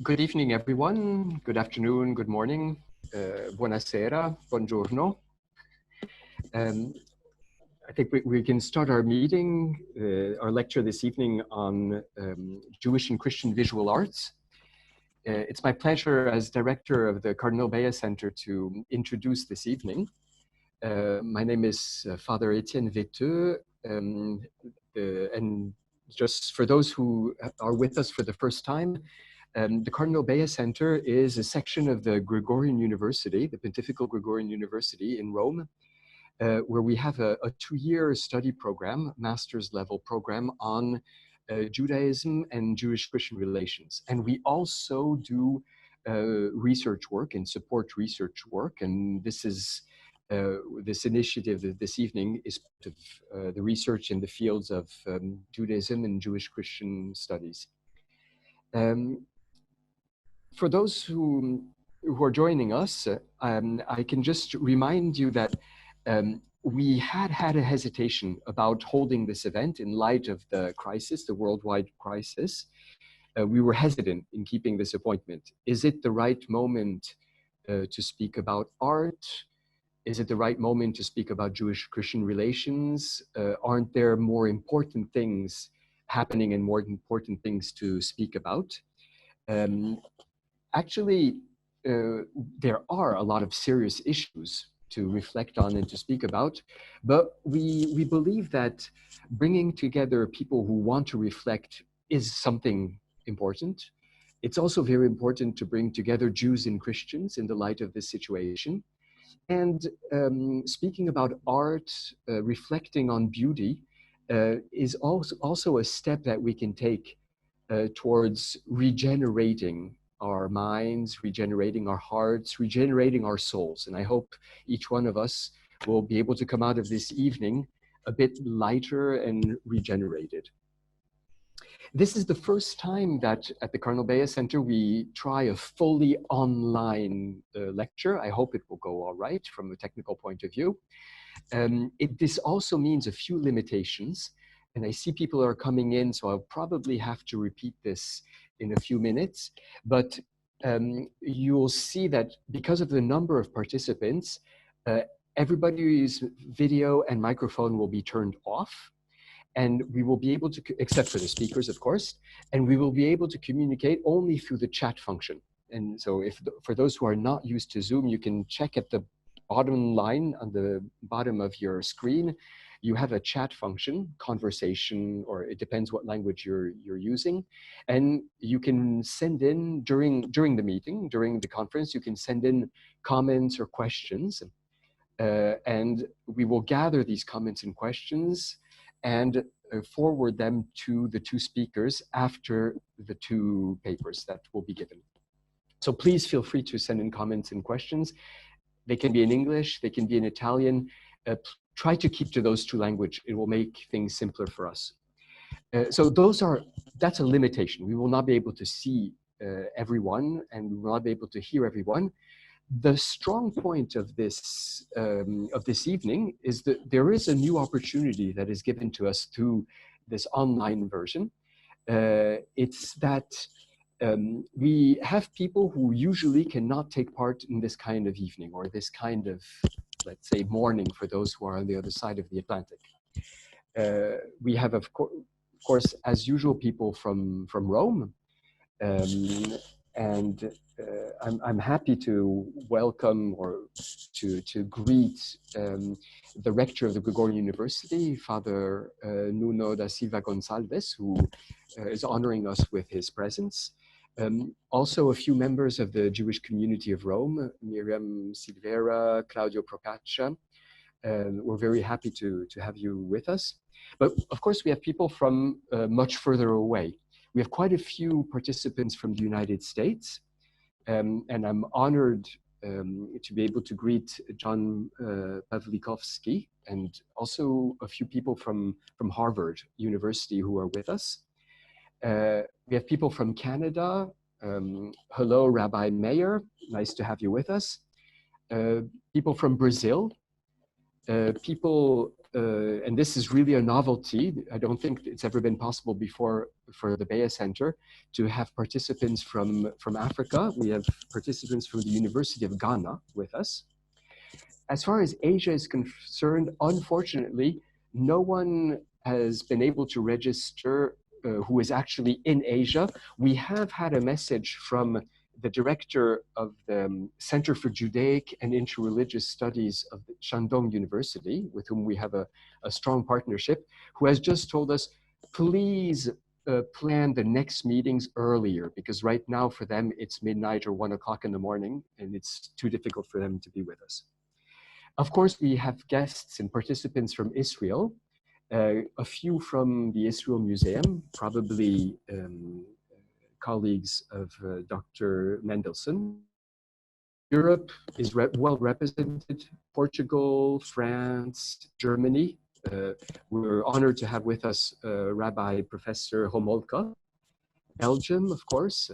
Good evening, everyone. Good afternoon, good morning. Buonasera, buongiorno. I think we can start our meeting, our lecture this evening on Jewish and Christian visual arts. It's my pleasure as director of the Cardinal Baya Center to introduce this evening. My name is Father Etienne Veteux, and just for those who are with us for the first time, the Cardinal Baya Center is a section of the Gregorian University, the Pontifical Gregorian University in Rome, where we have a 2-year study program, master's level program on Judaism and Jewish-Christian relations. And we also do research work and support research work. And this is this initiative this evening is part of the research in the fields of Judaism and Jewish-Christian studies. For those who are joining us, I can just remind you that we had a hesitation about holding this event in light of the crisis, the worldwide crisis. We were hesitant in keeping this appointment. Is it the right moment to speak about art? Is it the right moment to speak about Jewish-Christian relations? Aren't there more important things happening and more important things to speak about? Actually, there are a lot of serious issues to reflect on and to speak about, but we believe that bringing together people who want to reflect is something important. It's also very important to bring together Jews and Christians in the light of this situation. And speaking about art, reflecting on beauty, is also a step that we can take towards regenerating our minds, regenerating our hearts, regenerating our souls. And I hope each one of us will be able to come out of this evening a bit lighter and regenerated. This is the first time that at the Cardinal Baya Center we try a fully online lecture. I hope it will go all right from a technical point of view. This also means a few limitations. And I see people are coming in, so I'll probably have to repeat this in a few minutes. But you'll see that because of the number of participants, everybody's video and microphone will be turned off. And we will be able to, except for the speakers, of course, and we will be able to communicate only through the chat function. And so for those who are not used to Zoom, you can check at the bottom line on the bottom of your screen. You have a chat function, conversation, or it depends what language you're using. And you can send in during the meeting, during the conference, you can send in comments or questions. And we will gather these comments and questions and forward them to the two speakers after the two papers that will be given. So please feel free to send in comments and questions. They can be in English, they can be in Italian. Try to keep to those two languages. It will make things simpler for us. So that's a limitation. We will not be able to see everyone, and we will not be able to hear everyone. The strong point of this evening is that there is a new opportunity that is given to us through this online version. It's that we have people who usually cannot take part in this kind of evening or this kind of, let's say, morning for those who are on the other side of the Atlantic. We have, of course, as usual, people from Rome. I'm happy to welcome or to greet the rector of the Gregorian University, Father Nuno da Silva Gonçalves, who is honoring us with his presence. Also a few members of the Jewish community of Rome, Miriam Silvera, Claudio Procaccia. We're very happy to have you with us. But of course, we have people from much further away. We have quite a few participants from the United States, and I'm honored to be able to greet John Pawlikowski and also a few people from Harvard University who are with us. We have people from Canada. Hello, Rabbi Mayer. Nice to have you with us. People from Brazil. People and this is really a novelty. I don't think it's ever been possible before for the Baya Center to have participants from Africa. We have participants from the University of Ghana with us. As far as Asia is concerned, unfortunately, no one has been able to register who is actually in Asia. We have had a message from the director of the Center for Judaic and Interreligious Studies of the Shandong University, with whom we have a strong partnership, who has just told us, please plan the next meetings earlier, because right now for them it's midnight or 1 o'clock in the morning, and it's too difficult for them to be with us. Of course, we have guests and participants from Israel, a few from the Israel Museum, probably colleagues of Dr. Mendelsohn. Europe is well represented, Portugal, France, Germany. We're honored to have with us Rabbi Professor Homolka. Belgium, of course.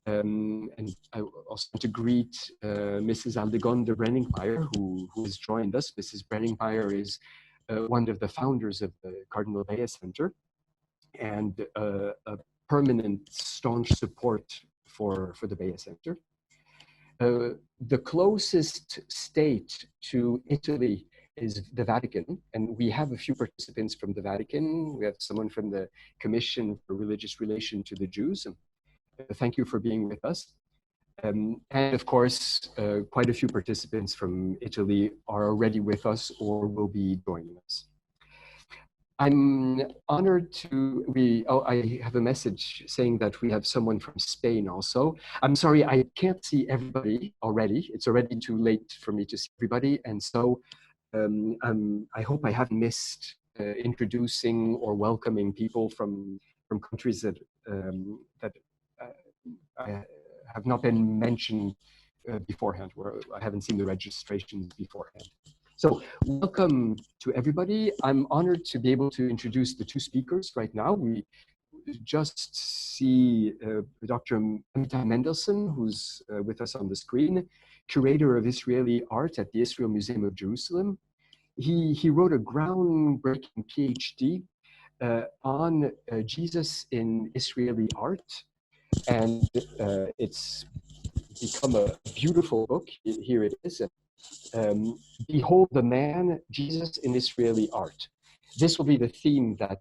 And I also want to greet Mrs. Aldegonde Brenningmeier, who has joined us. Mrs. Brenningmeier is one of the founders of the Cardinal Baya Center and a permanent, staunch support for the Baya Center. The closest state to Italy is the Vatican, and we have a few participants from the Vatican. We have someone from the Commission for Religious Relation to the Jews. Thank you for being with us. And of course, quite a few participants from Italy are already with us or will be joining us. I'm honored to I have a message saying that we have someone from Spain also. I'm sorry, I can't see everybody already. It's already too late for me to see everybody. And so I hope I haven't missed introducing or welcoming people from countries that have not been mentioned beforehand, where I haven't seen the registrations beforehand. So welcome to everybody. I'm honored to be able to introduce the two speakers right now. We just see Dr. Amitai Mendelsohn, who's with us on the screen, curator of Israeli art at the Israel Museum of Jerusalem. He wrote a groundbreaking PhD on Jesus in Israeli art, and it's become a beautiful book. Here it is. Behold the Man, Jesus in Israeli Art. This will be the theme that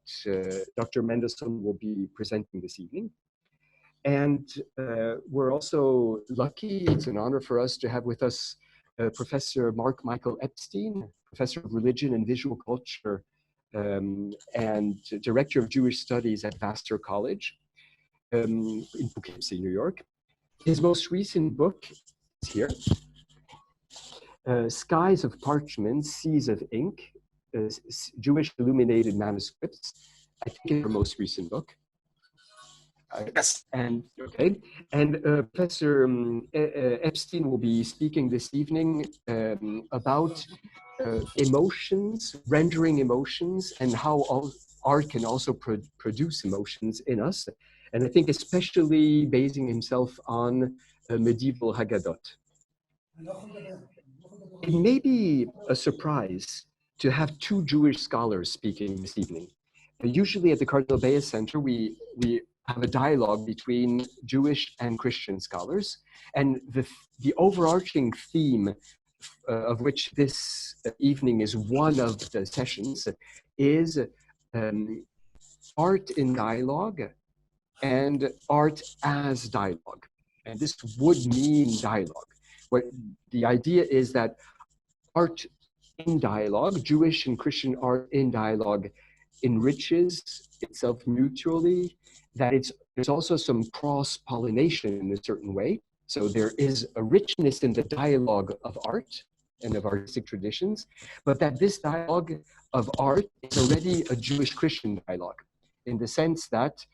Dr. Mendelsohn will be presenting this evening. And we're also lucky, it's an honor for us to have with us Professor Mark Michael Epstein, Professor of Religion and Visual Culture and Director of Jewish Studies at Vassar College in Poughkeepsie, New York. His most recent book is here. Skies of Parchment, Seas of Ink, Jewish Illuminated Manuscripts. I think it's her most recent book. Yes. And okay, and Professor Epstein will be speaking this evening about emotions, rendering emotions, and how art can also produce emotions in us. And I think especially basing himself on medieval Haggadot. It may be a surprise to have two Jewish scholars speaking this evening. Usually at the Cardinal Baya Center, we have a dialogue between Jewish and Christian scholars. And the overarching theme of which this evening is one of the sessions is art in dialogue and art as dialogue. And this would mean dialogue. What the idea is that art in dialogue, Jewish and Christian art in dialogue, enriches itself mutually, that there's also some cross-pollination in a certain way. So there is a richness in the dialogue of art and of artistic traditions, but that this dialogue of art is already a Jewish-Christian dialogue, in the sense that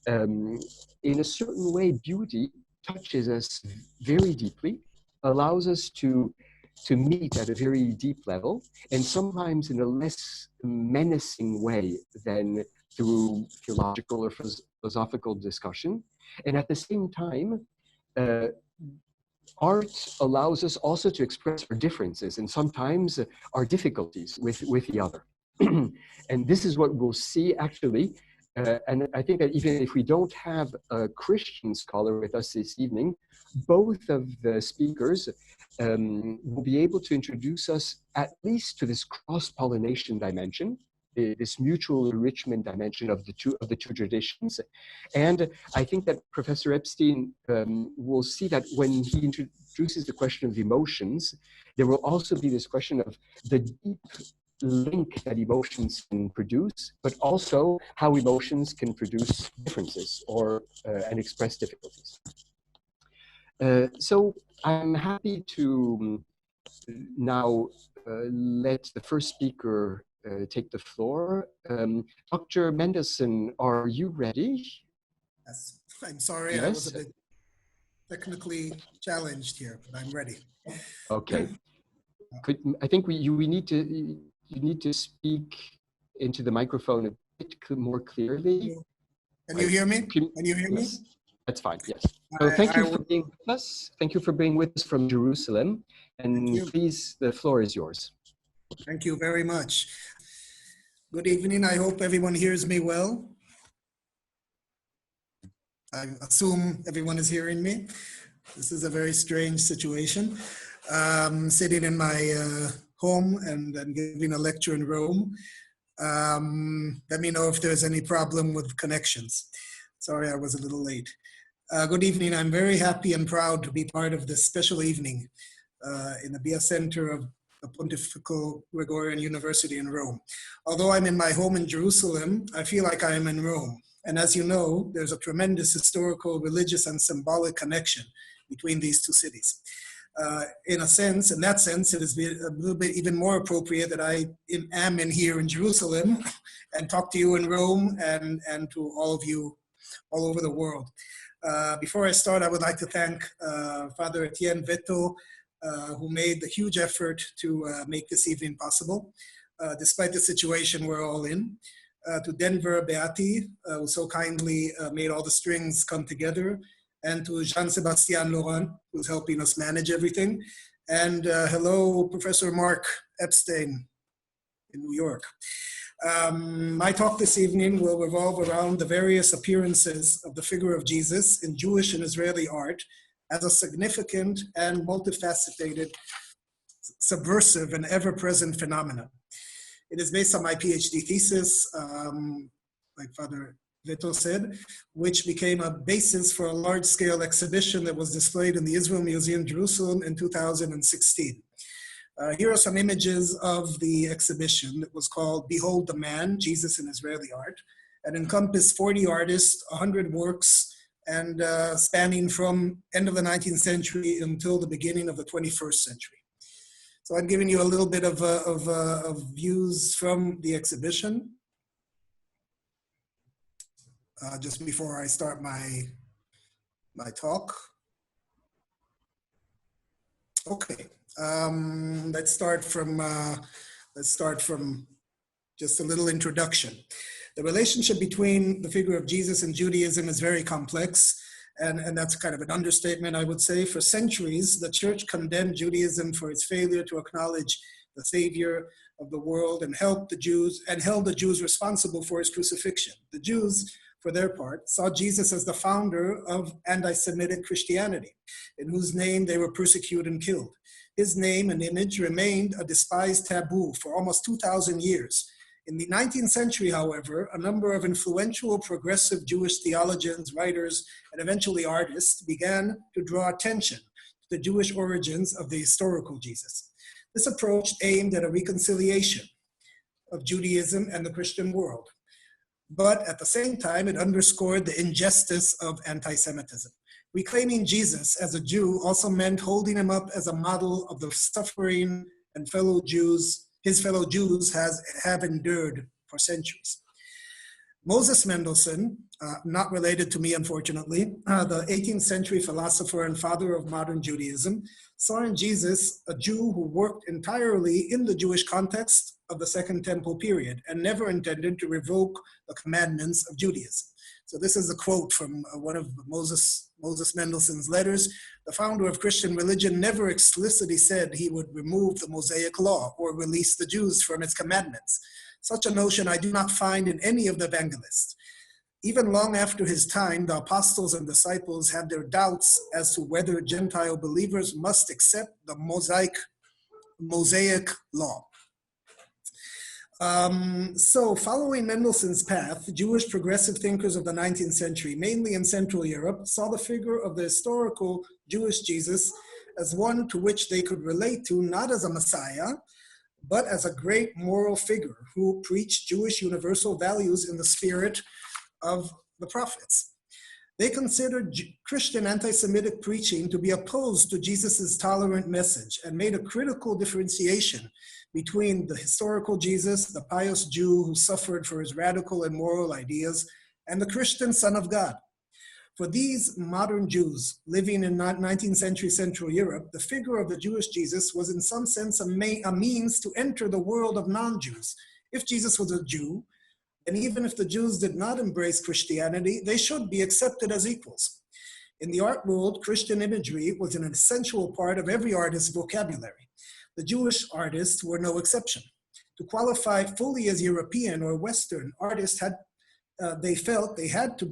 in a certain way, beauty touches us very deeply, allows us to meet at a very deep level, and sometimes in a less menacing way than through theological or philosophical discussion. And at the same time, art allows us also to express our differences and sometimes our difficulties with the other. And this is what we'll see actually. And I think that even if we don't have a Christian scholar with us this evening, both of the speakers will be able to introduce us at least to this cross-pollination dimension, this mutual enrichment dimension of the two traditions. And I think that Professor Epstein will see that when he introduces the question of emotions, there will also be this question of the deep link that emotions can produce, but also how emotions can produce differences or and express difficulties. So I'm happy to now let the first speaker take the floor. Dr. Mendelsohn, are you ready? Yes. I'm sorry, yes. I was a bit technically challenged here, but I'm ready. Okay. I think you need to speak into the microphone a bit more clearly. Can you hear me? Can you hear me? Yes, that's fine, yes. So thank you for being with us. Thank you for being with us from Jerusalem. And please, the floor is yours. Thank you very much. Good evening. I hope everyone hears me well. I assume everyone is hearing me. This is a very strange situation. Sitting in my home and giving a lecture in Rome. Let me know if there's any problem with connections. Sorry, I was a little late. Good evening. I'm very happy and proud to be part of this special evening in the Baya Center of the Pontifical Gregorian University in Rome. Although I'm in my home in Jerusalem, I feel like I am in Rome. And as you know, there's a tremendous historical, religious, and symbolic connection between these two cities. In that sense, it is a little bit even more appropriate that I am here in Jerusalem and talk to you in Rome and to all of you all over the world. Before I start, I would like to thank Father Etienne Veto, who made the huge effort to make this evening possible, despite the situation we're all in. To Denver Beati, who so kindly made all the strings come together, and to Jean-Sébastien Laurent, who's helping us manage everything. And hello, Professor Mark Epstein in New York. My talk this evening will revolve around the various appearances of the figure of Jesus in Jewish and Israeli art as a significant and multifaceted, subversive and ever-present phenomenon. It is based on my PhD thesis, like Father Veto said, which became a basis for a large-scale exhibition that was displayed in the Israel Museum, Jerusalem in 2016. Here are some images of the exhibition that was called Behold the Man, Jesus in Israeli Art, and encompassed 40 artists, 100 works, and spanning from end of the 19th century until the beginning of the 21st century. So I'm giving you a little bit of views from the exhibition. Just before I start my talk. Okay, let's start from just a little introduction. The relationship between the figure of Jesus and Judaism is very complex, and that's kind of an understatement, I would say. For centuries, the church condemned Judaism for its failure to acknowledge the Savior of the world and held the Jews responsible for his crucifixion. The Jews, for their part, saw Jesus as the founder of anti-Semitic Christianity, in whose name they were persecuted and killed. His name and image remained a despised taboo for almost 2,000 years. In the 19th century, however, a number of influential progressive Jewish theologians, writers, and eventually artists began to draw attention to the Jewish origins of the historical Jesus. This approach aimed at a reconciliation of Judaism and the Christian world. But at the same time, it underscored the injustice of anti-Semitism. Reclaiming Jesus as a Jew also meant holding him up as a model of the suffering and his fellow Jews have endured for centuries. Moses Mendelsohn, not related to me, unfortunately, the 18th century philosopher and father of modern Judaism, saw in Jesus a Jew who worked entirely in the Jewish context of the Second Temple period and never intended to revoke the commandments of Judaism. So this is a quote from one of Moses Mendelssohn's letters. The founder of Christian religion never explicitly said he would remove the Mosaic law or release the Jews from its commandments. Such a notion I do not find in any of the evangelists. Even long after his time, the apostles and disciples had their doubts as to whether Gentile believers must accept the Mosaic law. So following Mendelssohn's path, Jewish progressive thinkers of the 19th century, mainly in Central Europe, saw the figure of the historical Jewish Jesus as one to which they could relate to, not as a Messiah, but as a great moral figure who preached Jewish universal values in the spirit of the prophets. They considered Christian anti-Semitic preaching to be opposed to Jesus's tolerant message and made a critical differentiation between the historical Jesus, the pious Jew who suffered for his radical and moral ideas, and the Christian Son of God. For these modern Jews living in 19th century Central Europe, the figure of the Jewish Jesus was in some sense a means to enter the world of non-Jews. If Jesus was a Jew, and even if the Jews did not embrace Christianity, they should be accepted as equals. In the art world, Christian imagery was an essential part of every artist's vocabulary. The Jewish artists were no exception. To qualify fully as European or Western, artists they felt they had to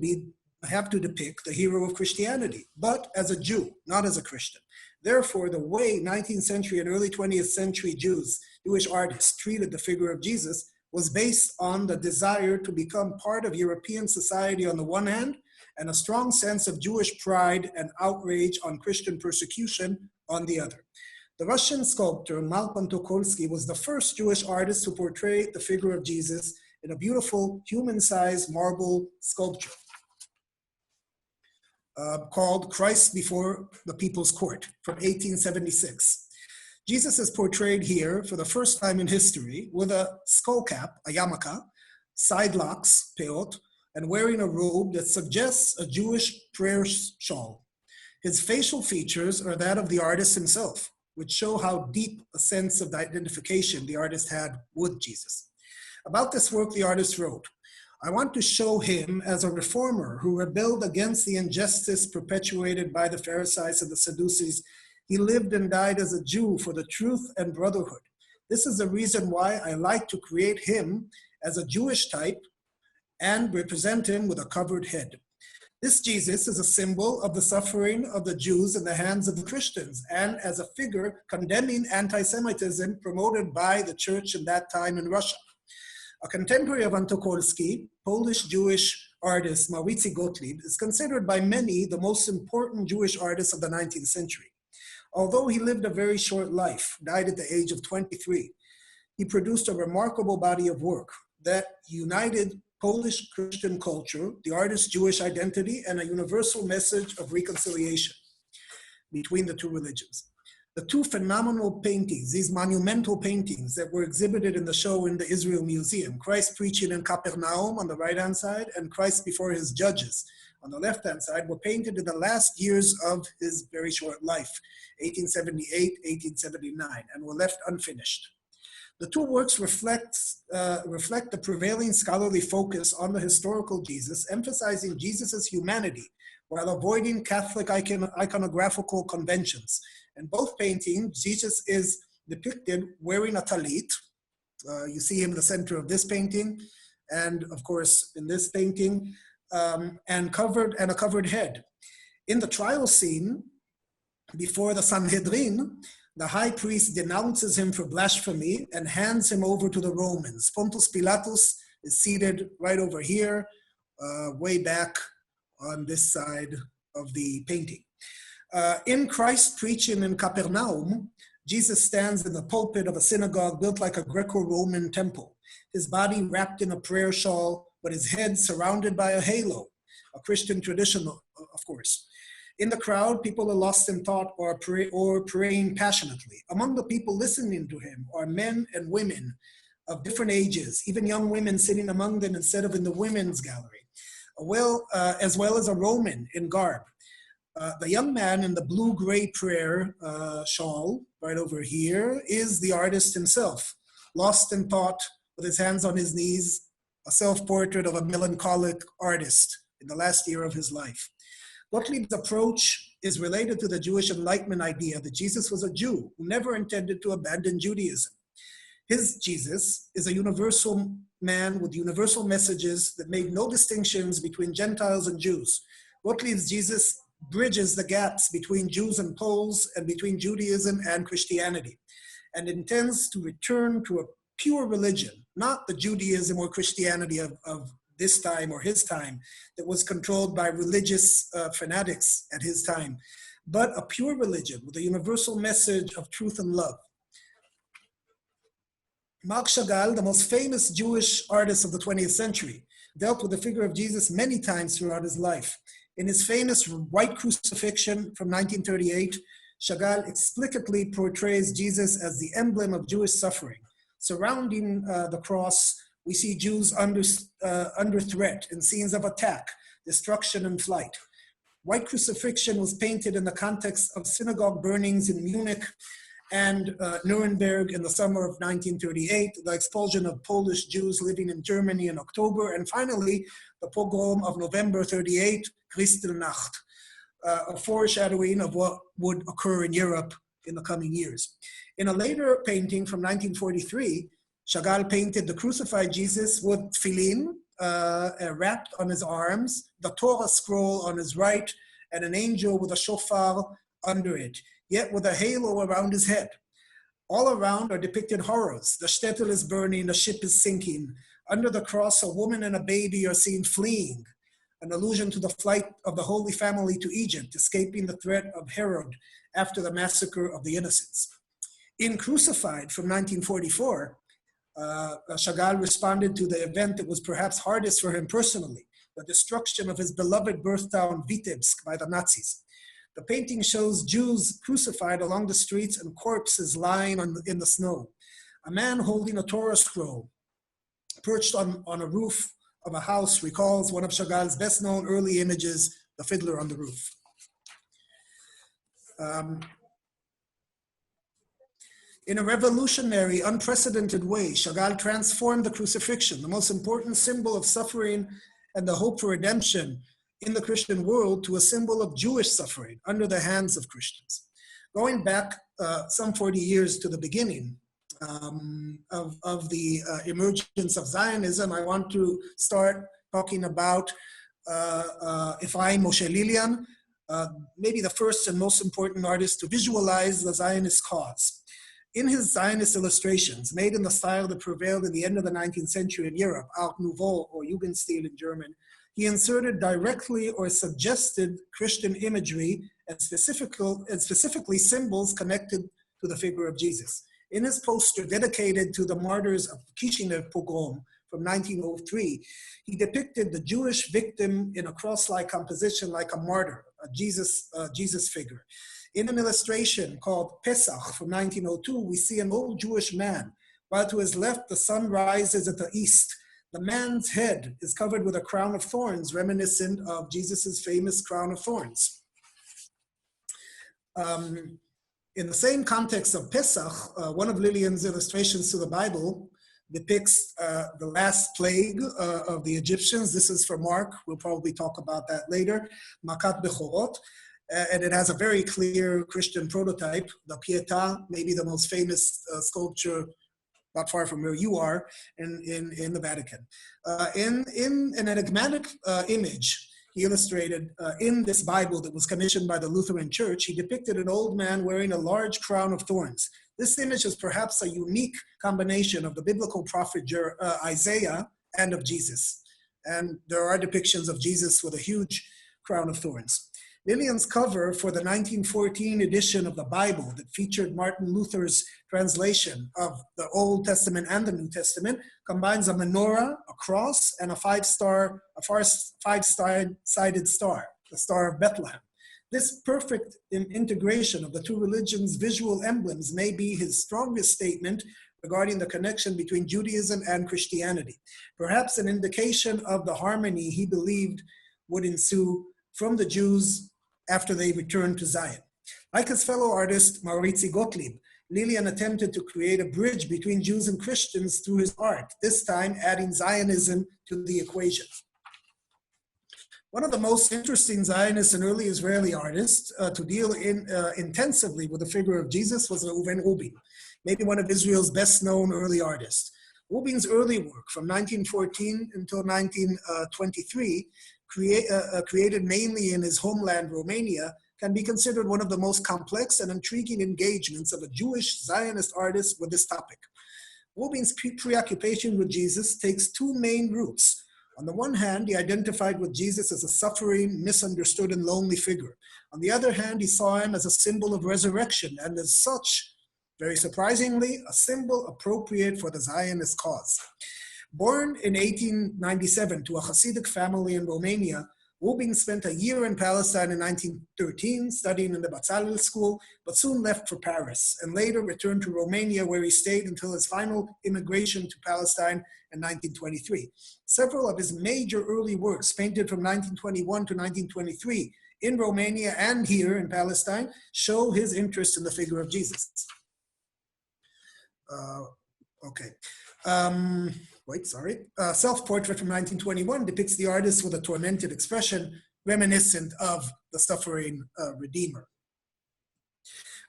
depict the hero of Christianity, but as a Jew, not as a Christian. Therefore, the way 19th century and early 20th century Jewish artists treated the figure of Jesus was based on the desire to become part of European society on the one hand, and a strong sense of Jewish pride and outrage on Christian persecution on the other. The Russian sculptor Malcolm Tokarski was the first Jewish artist to portray the figure of Jesus in a beautiful human-sized marble sculpture called Christ Before the People's Court from 1876. Jesus is portrayed here for the first time in history with a skull cap, a yarmulke, side locks, peot, and wearing a robe that suggests a Jewish prayer shawl. His facial features are that of the artist himself, which show how deep a sense of identification the artist had with Jesus. About this work, the artist wrote, "I want to show him as a reformer who rebelled against the injustice perpetuated by the Pharisees and the Sadducees. He lived and died as a Jew for the truth and brotherhood. This is the reason why I like to create him as a Jewish type and represent him with a covered head. This Jesus is a symbol of the suffering of the Jews in the hands of the Christians and as a figure condemning anti-Semitism promoted by the church in that time in Russia." A contemporary of Tokarski, Polish Jewish artist Maritza Gottlieb, is considered by many the most important Jewish artist of the 19th century. Although he lived a very short life, died at the age of 23, he produced a remarkable body of work that united Polish Christian culture, the artist's Jewish identity, and a universal message of reconciliation between the two religions. The two phenomenal paintings, these monumental paintings that were exhibited in the show in the Israel Museum, Christ preaching in Capernaum on the right-hand side and Christ before his judges on the left-hand side, were painted in the last years of his very short life, 1878, 1879, and were left unfinished. The two works reflect the prevailing scholarly focus on the historical Jesus, emphasizing Jesus's humanity while avoiding Catholic iconographical conventions. In both paintings, Jesus is depicted wearing a talit. You see him in the center of this painting, and of course in this painting, and a covered head. In the trial scene, before the Sanhedrin, the high priest denounces him for blasphemy and hands him over to the Romans. Pontius Pilatus is seated right over here, way back on this side of the painting. In Christ preaching in Capernaum, Jesus stands in the pulpit of a synagogue built like a Greco-Roman temple, his body wrapped in a prayer shawl, but his head surrounded by a halo, a Christian tradition, of course. In the crowd, people are lost in thought or praying passionately. Among the people listening to him are men and women of different ages, even young women sitting among them instead of in the women's gallery, as well as a Roman in garb. The young man in the blue-gray prayer shawl right over here is the artist himself, lost in thought with his hands on his knees, a self-portrait of a melancholic artist in the last year of his life. Gottlieb's approach is related to the Jewish Enlightenment idea that Jesus was a Jew who never intended to abandon Judaism. His Jesus is a universal man with universal messages that made no distinctions between Gentiles and Jews. Gottlieb's Jesus bridges the gaps between Jews and Poles and between Judaism and Christianity, and intends to return to a pure religion, not the Judaism or Christianity of this time or his time that was controlled by religious fanatics at his time, but a pure religion with a universal message of truth and love. Marc Chagall, the most famous Jewish artist of the 20th century, dealt with the figure of Jesus many times throughout his life. In his famous White Crucifixion from 1938, Chagall explicitly portrays Jesus as the emblem of Jewish suffering. Surrounding the cross, we see Jews under threat in scenes of attack, destruction, and flight. White Crucifixion was painted in the context of synagogue burnings in Munich and Nuremberg in the summer of 1938, the expulsion of Polish Jews living in Germany in October, and finally, the pogrom of November 38, Kristallnacht, a foreshadowing of what would occur in Europe in the coming years. In a later painting from 1943, Chagall painted the crucified Jesus with tefillin wrapped on his arms, the Torah scroll on his right, and an angel with a shofar under it, yet with a halo around his head. All around are depicted horrors. The shtetl is burning, the ship is sinking. Under the cross, a woman and a baby are seen fleeing, an allusion to the flight of the Holy Family to Egypt, escaping the threat of Herod after the massacre of the innocents. In Crucified from 1944, Chagall responded to the event that was perhaps hardest for him personally, the destruction of his beloved birth town Vitebsk by the Nazis. The painting shows Jews crucified along the streets and corpses lying in the snow. A man holding a Torah scroll perched on a roof of a house recalls one of Chagall's best-known early images, the Fiddler on the Roof. In a revolutionary, unprecedented way, Chagall transformed the crucifixion, the most important symbol of suffering and the hope for redemption in the Christian world, to a symbol of Jewish suffering under the hands of Christians. Going back some 40 years to the beginning of the emergence of Zionism, I want to start talking about Ephraim Moshe Lilian, maybe the first and most important artist to visualize the Zionist cause. In his Zionist illustrations, made in the style that prevailed in the end of the 19th century in Europe, Art Nouveau or Jugendstil in German, he inserted directly or suggested Christian imagery and specifically symbols connected to the figure of Jesus. In his poster dedicated to the martyrs of Kishinev pogrom from 1903, he depicted the Jewish victim in a cross-like composition like a martyr, a Jesus figure. In an illustration called Pesach from 1902, we see an old Jewish man, while to his left the sun rises at the east. The man's head is covered with a crown of thorns, reminiscent of Jesus's famous crown of thorns. In the same context of Pesach, one of Lilian's illustrations to the Bible depicts the last plague of the Egyptians. This is for Mark. We'll probably talk about that later. Makat Bechorot. And it has a very clear Christian prototype, the Pietà, maybe the most famous sculpture not far from where you are in the Vatican. In an enigmatic image he illustrated in this Bible that was commissioned by the Lutheran Church, he depicted an old man wearing a large crown of thorns. This image is perhaps a unique combination of the biblical prophet Isaiah and of Jesus. And there are depictions of Jesus with a huge crown of thorns. Lilian's cover for the 1914 edition of the Bible that featured Martin Luther's translation of the Old Testament and the New Testament combines a menorah, a cross, and a five-sided star, the Star of Bethlehem. This perfect integration of the two religions' visual emblems may be his strongest statement regarding the connection between Judaism and Christianity, perhaps an indication of the harmony he believed would ensue from the Jews after they returned to Zion. Like his fellow artist, Maritza Gottlieb, Lilian attempted to create a bridge between Jews and Christians through his art, this time adding Zionism to the equation. One of the most interesting Zionist and early Israeli artists to deal intensively with the figure of Jesus was Reuven Rubin. maybe one of Israel's best-known early artists. Rubin's early work from 1914 until 1923, created mainly in his homeland, Romania, can be considered one of the most complex and intriguing engagements of a Jewish Zionist artist with this topic. Rubin's preoccupation with Jesus takes two main routes. On the one hand, he identified with Jesus as a suffering, misunderstood, and lonely figure. On the other hand, he saw him as a symbol of resurrection, and as such, very surprisingly, a symbol appropriate for the Zionist cause. Born in 1897 to a Hasidic family in Romania, Rubin spent a year in Palestine in 1913, studying in the Bezalel school, but soon left for Paris, and later returned to Romania, where he stayed until his final immigration to Palestine in 1923. Several of his major early works, painted from 1921 to 1923 in Romania and here in Palestine, show his interest in the figure of Jesus. Self-portrait from 1921 depicts the artist with a tormented expression reminiscent of the suffering Redeemer.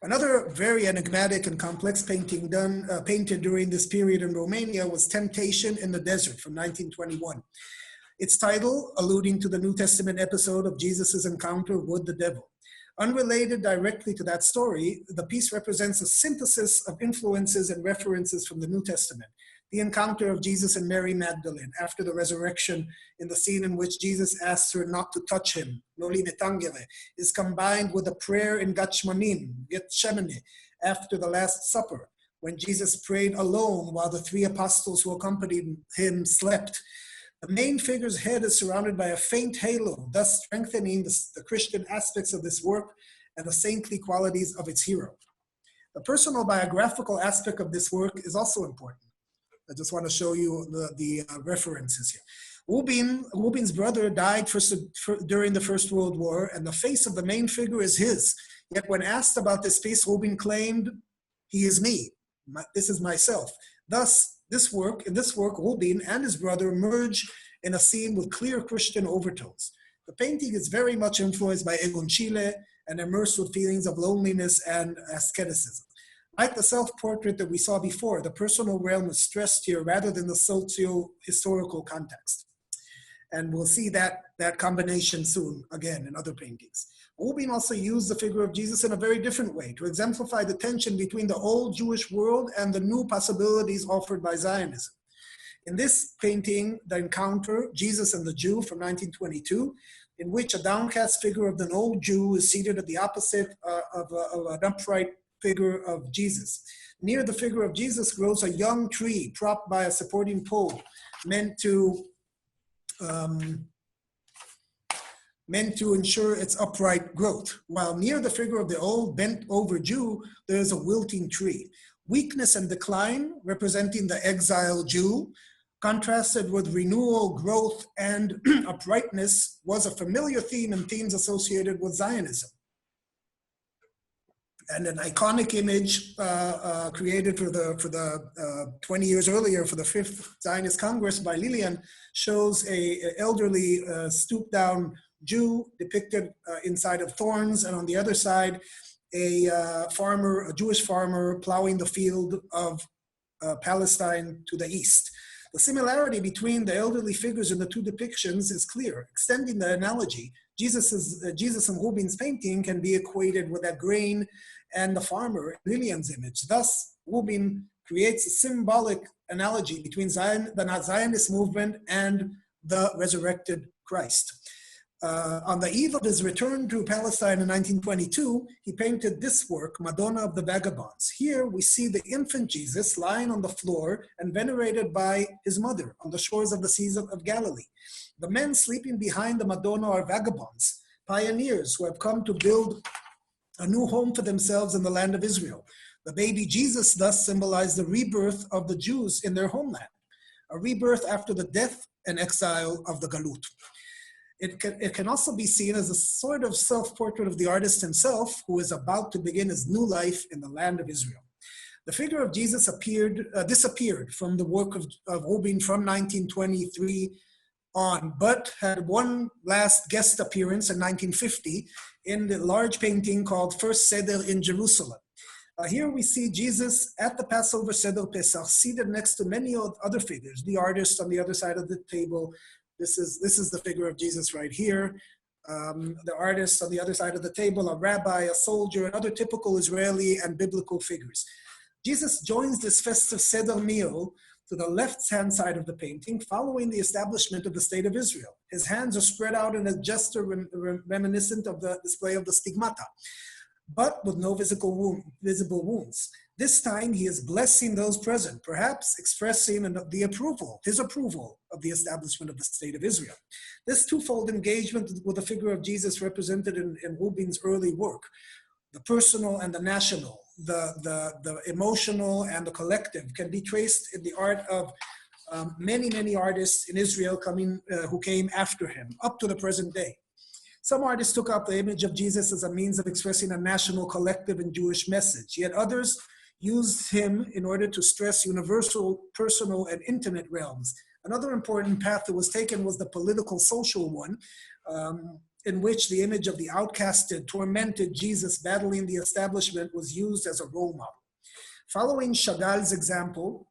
Another very enigmatic and complex painting painted during this period in Romania was Temptation in the Desert from 1921. Its title, alluding to the New Testament episode of Jesus' encounter with the devil. Unrelated directly to that story, the piece represents a synthesis of influences and references from the New Testament. The encounter of Jesus and Mary Magdalene after the resurrection, in the scene in which Jesus asks her not to touch him, Noli me tangere, is combined with a prayer in Gethsemane, after the Last Supper, when Jesus prayed alone while the three apostles who accompanied him slept. The main figure's head is surrounded by a faint halo, thus strengthening the Christian aspects of this work and the saintly qualities of its hero. The personal biographical aspect of this work is also important. I just want to show you the references here. Rubin's brother died during the First World War, and the face of the main figure is his. Yet when asked about this piece, Rubin claimed, "He is me. This is myself." Thus, in this work, Rubin and his brother merge in a scene with clear Christian overtones. The painting is very much influenced by Egon Schiele and immersed with feelings of loneliness and asceticism. Like the self-portrait that we saw before, the personal realm is stressed here rather than the socio-historical context. And we'll see that combination soon, again, in other paintings. Rubin also used the figure of Jesus in a very different way to exemplify the tension between the old Jewish world and the new possibilities offered by Zionism. In this painting, The Encounter, Jesus and the Jew from 1922, in which a downcast figure of an old Jew is seated at the opposite of an upright figure of Jesus. Near the figure of Jesus grows a young tree propped by a supporting pole, meant to ensure its upright growth, while near the figure of the old bent-over Jew, there is a wilting tree. Weakness and decline, representing the exiled Jew, contrasted with renewal, growth, and uprightness, was a familiar theme in themes associated with Zionism. And an iconic image created for the 20 years earlier for the 5th Zionist Congress by Lillian shows a elderly stooped down Jew depicted inside of thorns, and on the other side, a Jewish farmer plowing the field of Palestine to the east. The similarity between the elderly figures in the two depictions is clear. Extending the analogy, Jesus and Rubin's painting can be equated with that grain and the farmer in Lillian's image. Thus, Rubin creates a symbolic analogy between the Zionist movement and the resurrected Christ. On the eve of his return to Palestine in 1922, he painted this work, Madonna of the Vagabonds. Here we see the infant Jesus lying on the floor and venerated by his mother on the shores of the Sea of Galilee. The men sleeping behind the Madonna are vagabonds, pioneers who have come to build a new home for themselves in the land of Israel. The baby Jesus thus symbolized the rebirth of the Jews in their homeland, a rebirth after the death and exile of the Galut. It can also be seen as a sort of self-portrait of the artist himself, who is about to begin his new life in the land of Israel. The figure of Jesus disappeared from the work of Rubin from 1923 on, but had one last guest appearance in 1950 in the large painting called First Seder in Jerusalem. Here we see Jesus at the Passover Seder Pesach, seated next to many other figures. The artist on the other side of the table. This is the figure of Jesus right here. The artist on the other side of the table, a rabbi, a soldier, and other typical Israeli and biblical figures. Jesus joins this festive Seder meal to the left-hand side of the painting, following the establishment of the State of Israel. His hands are spread out in a gesture reminiscent of the display of the stigmata, but with no visible wounds. This time he is blessing those present, perhaps expressing his approval of the establishment of the State of Israel. This twofold engagement with the figure of Jesus represented in Rubin's early work, the personal and the national, the emotional and the collective, can be traced in the art of many artists in Israel who came after him, up to the present day. Some artists took up the image of Jesus as a means of expressing a national, collective, and Jewish message, yet others used him in order to stress universal, personal, and intimate realms. Another important path that was taken was the political, social one, in which the image of the outcasted, tormented Jesus battling the establishment was used as a role model. Following Chagall's example,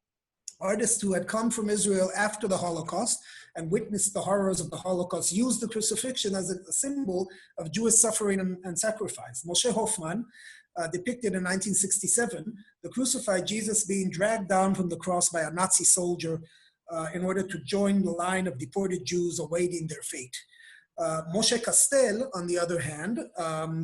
artists who had come from Israel after the Holocaust and witnessed the horrors of the Holocaust used the crucifixion as a symbol of Jewish suffering and sacrifice. Moshe Hoffman depicted in 1967 the crucified Jesus being dragged down from the cross by a Nazi soldier in order to join the line of deported Jews awaiting their fate. Moshe Kastel, on the other hand,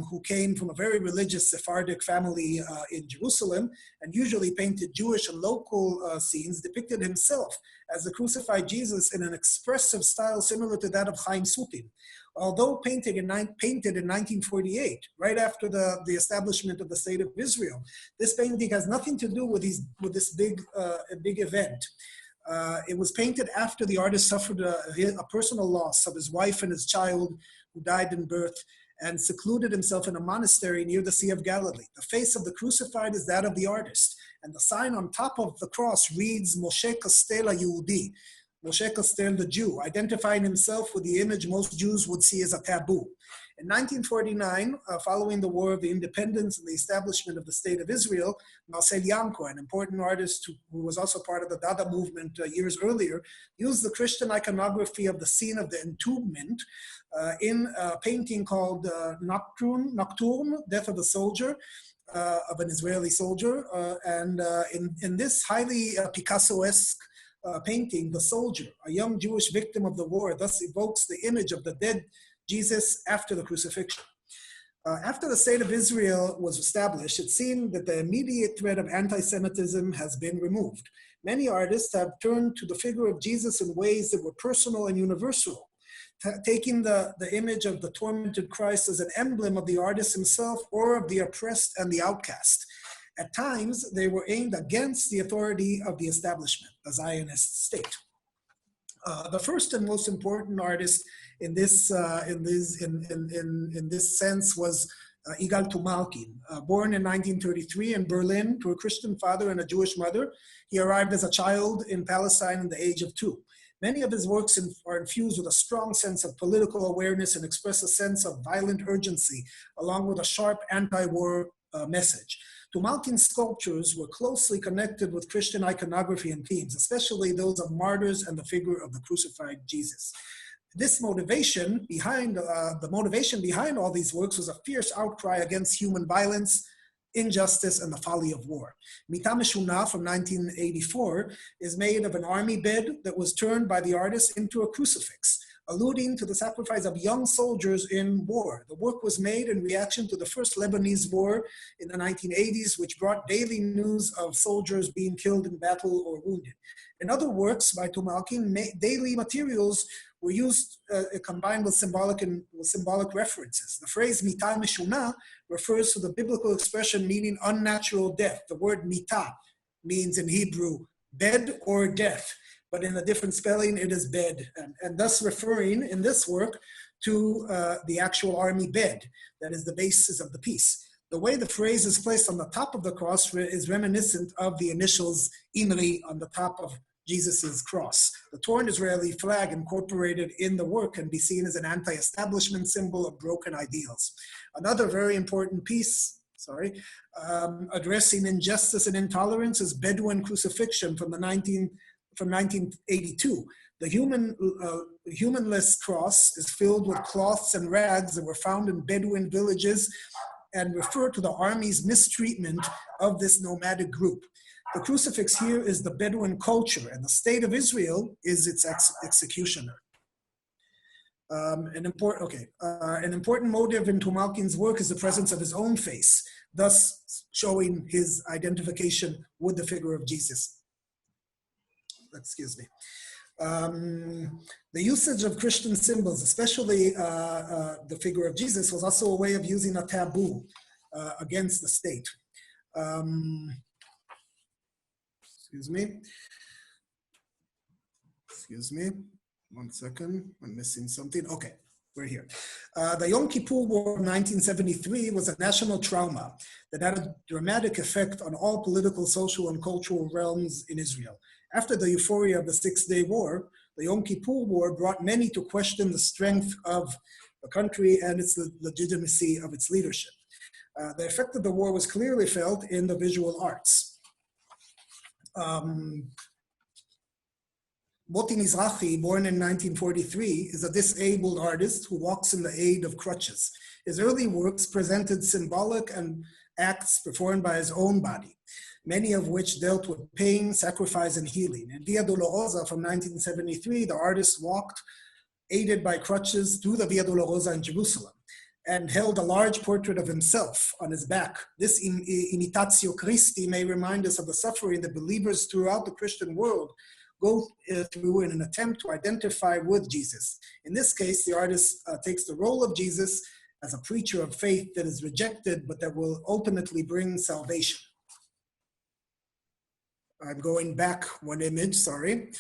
who came from a very religious Sephardic family in Jerusalem and usually painted Jewish and local scenes, depicted himself as the crucified Jesus in an expressive style similar to that of Chaim Sutin. Although painted in 1948, right after the establishment of the State of Israel, this painting has nothing to do with this big event. It was painted after the artist suffered a personal loss of his wife and his child who died in birth and secluded himself in a monastery near the Sea of Galilee. The face of the crucified is that of the artist, and the sign on top of the cross reads Moshe Kastel HaYehudi, Moshe Kastel the Jew, identifying himself with the image most Jews would see as a taboo. In 1949, following the War of the Independence and the establishment of the State of Israel, Marcel Yanko, an important artist who was also part of the Dada movement years earlier, used the Christian iconography of the scene of the entombment in a painting called Nocturne, Death of a Soldier, of an Israeli soldier. In this highly Picasso-esque painting, the soldier, a young Jewish victim of the war, thus evokes the image of the dead Jesus after the crucifixion. After the State of Israel was established, it seemed that the immediate threat of anti-Semitism has been removed. Many artists have turned to the figure of Jesus in ways that were personal and universal, taking the image of the tormented Christ as an emblem of the artist himself or of the oppressed and the outcast. At times, they were aimed against the authority of the establishment, the Zionist state. The first and most important artist in this sense was Yigal Tumalkin. Born in 1933 in Berlin to a Christian father and a Jewish mother, he arrived as a child in Palestine at the age of 2. Many of his works are infused with a strong sense of political awareness and express a sense of violent urgency, along with a sharp anti-war message. Tumalkin's sculptures were closely connected with Christian iconography and themes, especially those of martyrs and the figure of the crucified Jesus. This motivation behind all these works was a fierce outcry against human violence, injustice, and the folly of war. Mita Meshuna from 1984 is made of an army bed that was turned by the artist into a crucifix, alluding to the sacrifice of young soldiers in war. The work was made in reaction to the first Lebanese war in the 1980s, which brought daily news of soldiers being killed in battle or wounded. In other works by Tumalkin, daily materials were used combined with symbolic references. The phrase Mita Meshuna refers to the biblical expression meaning unnatural death. The word Mita means in Hebrew bed or death, but in a different spelling, it is bed, and thus referring in this work to the actual army bed, that is the basis of the piece. The way the phrase is placed on the top of the cross is reminiscent of the initials Imri on the top of Jesus's cross. The torn Israeli flag incorporated in the work can be seen as an anti-establishment symbol of broken ideals. Another very important piece addressing injustice and intolerance is Bedouin crucifixion from 1982. The humanless cross is filled with cloths and rags that were found in Bedouin villages and refer to the army's mistreatment of this nomadic group. The crucifix here is the Bedouin culture, and the state of Israel is its executioner. An important motive in Tumalkin's work is the presence of his own face, thus showing his identification with the figure of Jesus. Excuse me. The usage of Christian symbols, especially the figure of Jesus, was also a way of using a taboo against the state. Excuse me. 1 second, I'm missing something. Okay, we're here. The Yom Kippur War of 1973 was a national trauma that had a dramatic effect on all political, social, and cultural realms in Israel. After the euphoria of the Six-Day War, the Yom Kippur War brought many to question the strength of the country and its legitimacy of its leadership. The effect of the war was clearly felt in the visual arts. Moti Mizrahi, born in 1943, is a disabled artist who walks in the aid of crutches. His early works presented symbolic and acts performed by his own body, many of which dealt with pain, sacrifice, and healing. In Via Dolorosa from 1973, the artist walked, aided by crutches, through the Via Dolorosa in Jerusalem and held a large portrait of himself on his back. This imitatio Christi may remind us of the suffering that believers throughout the Christian world go through in an attempt to identify with Jesus. In this case, the artist takes the role of Jesus as a preacher of faith that is rejected, but that will ultimately bring salvation. I'm going back one image, sorry.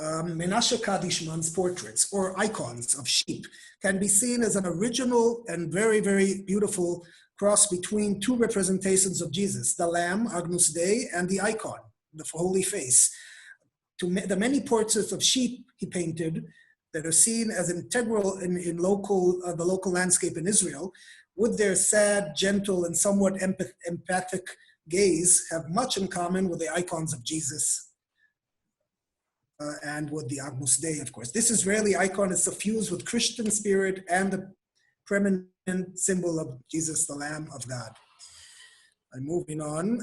Menashe Kadishman's portraits, or icons of sheep, can be seen as an original and very, very beautiful cross between two representations of Jesus, the Lamb, Agnus Dei, and the icon, the Holy Face. The many portraits of sheep he painted that are seen as integral in the local landscape in Israel, with their sad, gentle, and somewhat empathic gaze, have much in common with the icons of Jesus and with the Agnus Dei, of course. This Israeli icon is suffused with Christian spirit and the preeminent symbol of Jesus, the Lamb of God. I'm moving on.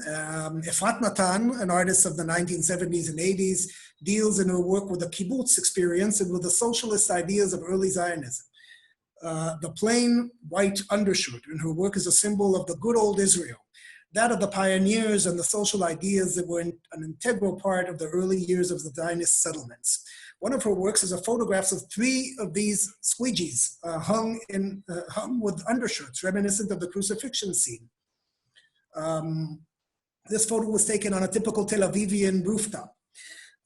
Efrat Natan, an artist of the 1970s and 80s, deals in her work with the kibbutz experience and with the socialist ideas of early Zionism. The plain white undershirt in her work is a symbol of the good old Israel, that of the pioneers and the social ideas that were an integral part of the early years of the Zionist settlements. One of her works is a photograph of 3 of these squeegees hung with undershirts, reminiscent of the crucifixion scene. This photo was taken on a typical Tel Avivian rooftop.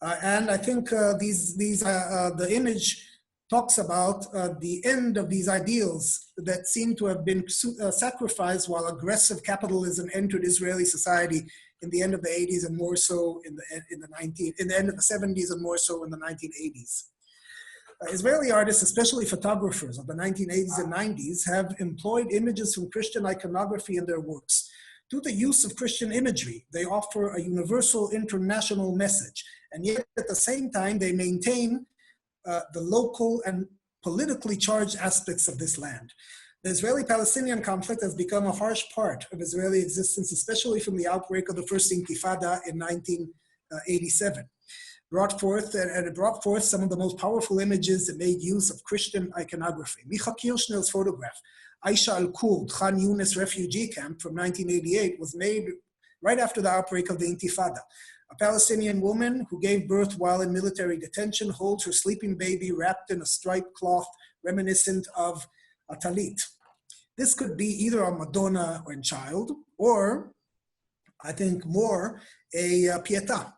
And I think the image talks about the end of these ideals that seem to have been sacrificed while aggressive capitalism entered Israeli society in the end of the 80s and more so in the end of the 70s and more so in the 1980s. Israeli artists, especially photographers of the 1980s and 90s, have employed images from Christian iconography in their works. Through the use of Christian imagery, they offer a universal international message, and yet at the same time, they maintain the local and politically charged aspects of this land. The Israeli-Palestinian conflict has become a harsh part of Israeli existence, especially from the outbreak of the First Intifada in 1987. It brought forth some of the most powerful images that made use of Christian iconography. Micha Kirchner's photograph, Aisha al-Kurd, Khan Yunis refugee camp from 1988, was made right after the outbreak of the Intifada. A Palestinian woman who gave birth while in military detention holds her sleeping baby wrapped in a striped cloth reminiscent of a talit. This could be either a Madonna and child, or, I think more, a Pietà.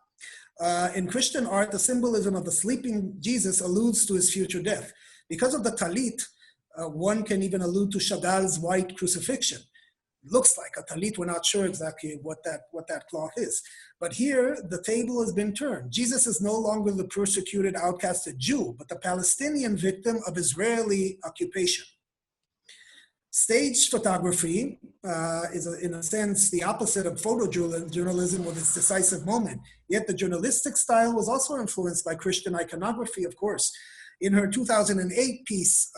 In Christian art, the symbolism of the sleeping Jesus alludes to his future death. Because of the talit, one can even allude to Chagall's white crucifixion. It looks like a talit. We're not sure exactly what that cloth is. But here, the table has been turned. Jesus is no longer the persecuted, outcasted Jew, but the Palestinian victim of Israeli occupation. Stage photography is, in a sense, the opposite of photojournalism with its decisive moment. Yet the journalistic style was also influenced by Christian iconography, of course. In her 2008 piece,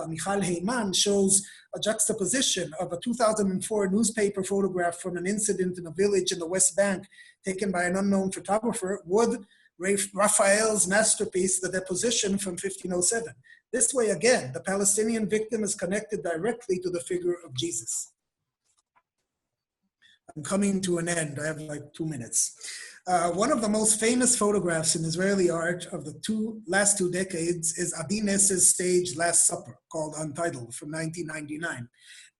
Michal Heyman shows a juxtaposition of a 2004 newspaper photograph from an incident in a village in the West Bank taken by an unknown photographer with Raphael's masterpiece, The Deposition from 1507. This way, again, the Palestinian victim is connected directly to the figure of Jesus. I'm coming to an end. I have like 2 minutes. One of the most famous photographs in Israeli art of the last two decades is Adi Ness's stage Last Supper, called Untitled, from 1999.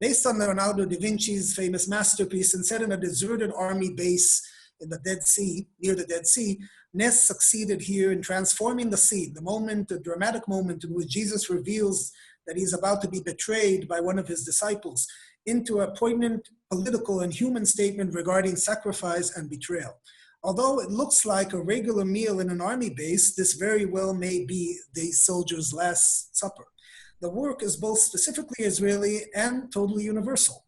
Based on Leonardo da Vinci's famous masterpiece and set in a deserted army base in the Dead Sea, near the Dead Sea, Ness succeeded here in transforming the scene, the dramatic moment in which Jesus reveals that he's about to be betrayed by one of his disciples, into a poignant political and human statement regarding sacrifice and betrayal. Although it looks like a regular meal in an army base, this very well may be the soldier's Last Supper. The work is both specifically Israeli and totally universal.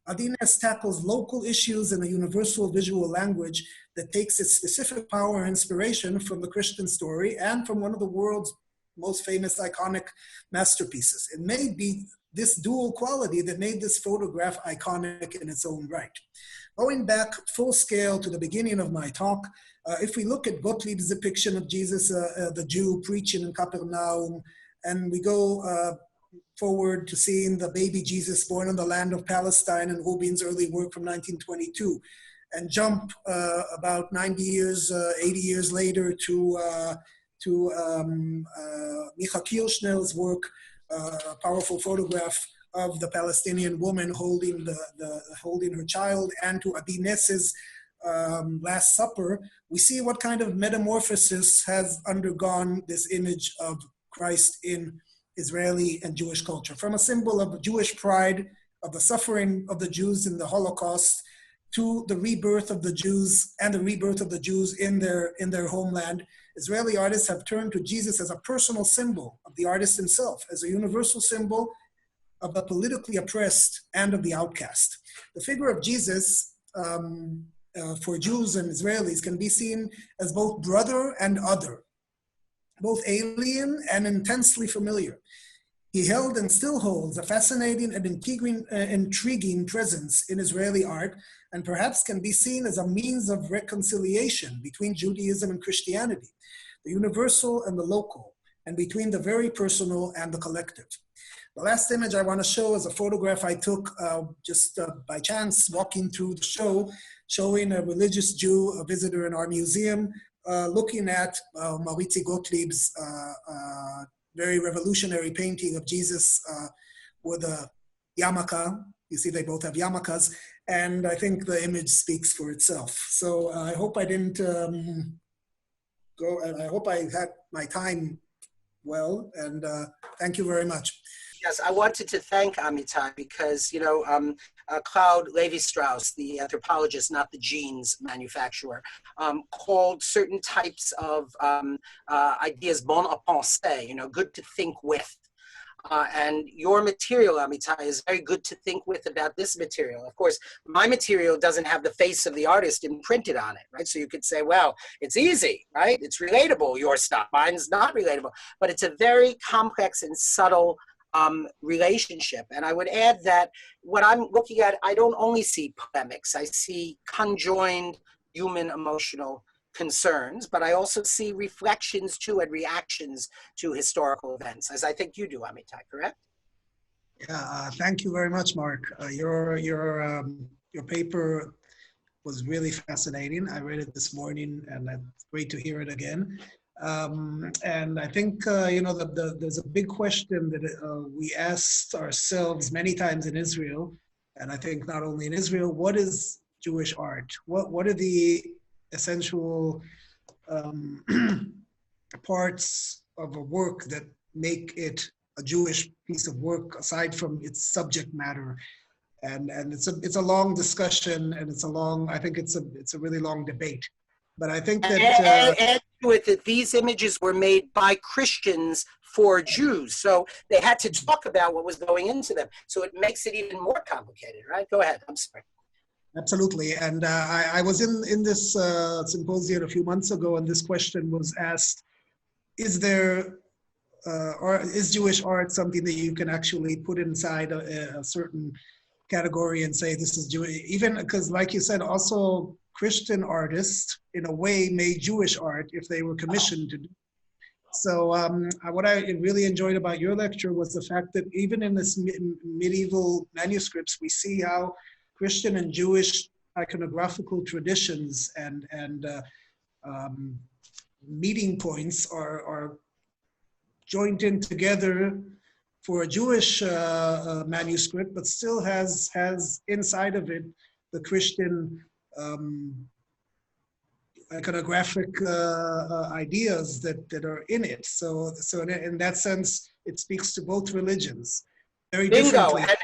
Adi Ness tackles local issues in a universal visual language that takes its specific power and inspiration from the Christian story and from one of the world's most famous iconic masterpieces. It may be this dual quality that made this photograph iconic in its own right. Going back full scale to the beginning of my talk, if we look at Gottlieb's depiction of Jesus, the Jew preaching in Capernaum, and we go forward to seeing the baby Jesus born in the land of Palestine in Rubin's early work from 1922, and jump about 90 years, 80 years later to Micha Kirschner's work, a powerful photograph of the Palestinian woman holding her child, and to Adi Ness's Last Supper. We see what kind of metamorphosis has undergone this image of Christ in Israeli and Jewish culture, from a symbol of Jewish pride, of the suffering of the Jews in the Holocaust, to the rebirth of the Jews and the rebirth of the Jews in their homeland. Israeli artists have turned to Jesus as a personal symbol of the artist himself, as a universal symbol of the politically oppressed and of the outcast. The figure of Jesus for Jews and Israelis can be seen as both brother and other, both alien and intensely familiar. He held and still holds a fascinating and intriguing presence in Israeli art, and perhaps can be seen as a means of reconciliation between Judaism and Christianity, the universal and the local, and between the very personal and the collective. The last image I want to show is a photograph I took just by chance walking through the show, showing a religious Jew, a visitor in our museum, looking at Maritza Gottlieb's very revolutionary painting of Jesus with a yarmulke. You see they both have yarmulkes, and I think the image speaks for itself. So I hope I didn't I hope I had my time well, and thank you very much. Yes, I wanted to thank Amitai because, Claude Lévi-Strauss, the anthropologist, not the jeans manufacturer, called certain types of ideas bon à penser, good to think with. And your material, Amitai, is very good to think with about this material. Of course, my material doesn't have the face of the artist imprinted on it, right? So you could say, well, it's easy, right? It's relatable, your stuff. Mine's not relatable. But it's a very complex and subtle relationship. And I would add that what I'm looking at, I don't only see polemics. I see conjoined human emotional concerns, but I also see reflections too and reactions to historical events, as I think you do, Amitai, correct? Yeah, thank you very much, Mark. Your paper was really fascinating. I read it this morning, and it's great to hear it again. And I think, there's a big question that we asked ourselves many times in Israel, and I think not only in Israel, what is Jewish art? What are the essential parts of a work that make it a Jewish piece of work aside from its subject matter? And it's a long discussion, and I think it's a really long debate. But I think that add to it that these images were made by Christians for Jews, so they had to talk about what was going into them. So it makes it even more complicated, right? Go ahead. I'm sorry. absolutely. And I was in this symposium a few months ago, and this question was asked: is there or is Jewish art something that you can actually put inside a certain category and say this is Jewish? Even because, like you said, also Christian artists, in a way, made Jewish art if they were commissioned to do. So what I really enjoyed about your lecture was the fact that even in this medieval manuscripts, we see how Christian and Jewish iconographical traditions and meeting points are joined in together for a Jewish manuscript, but still has inside of it the Christian iconographic ideas that are in it. So in that sense, it speaks to both religions very Bingo. differently.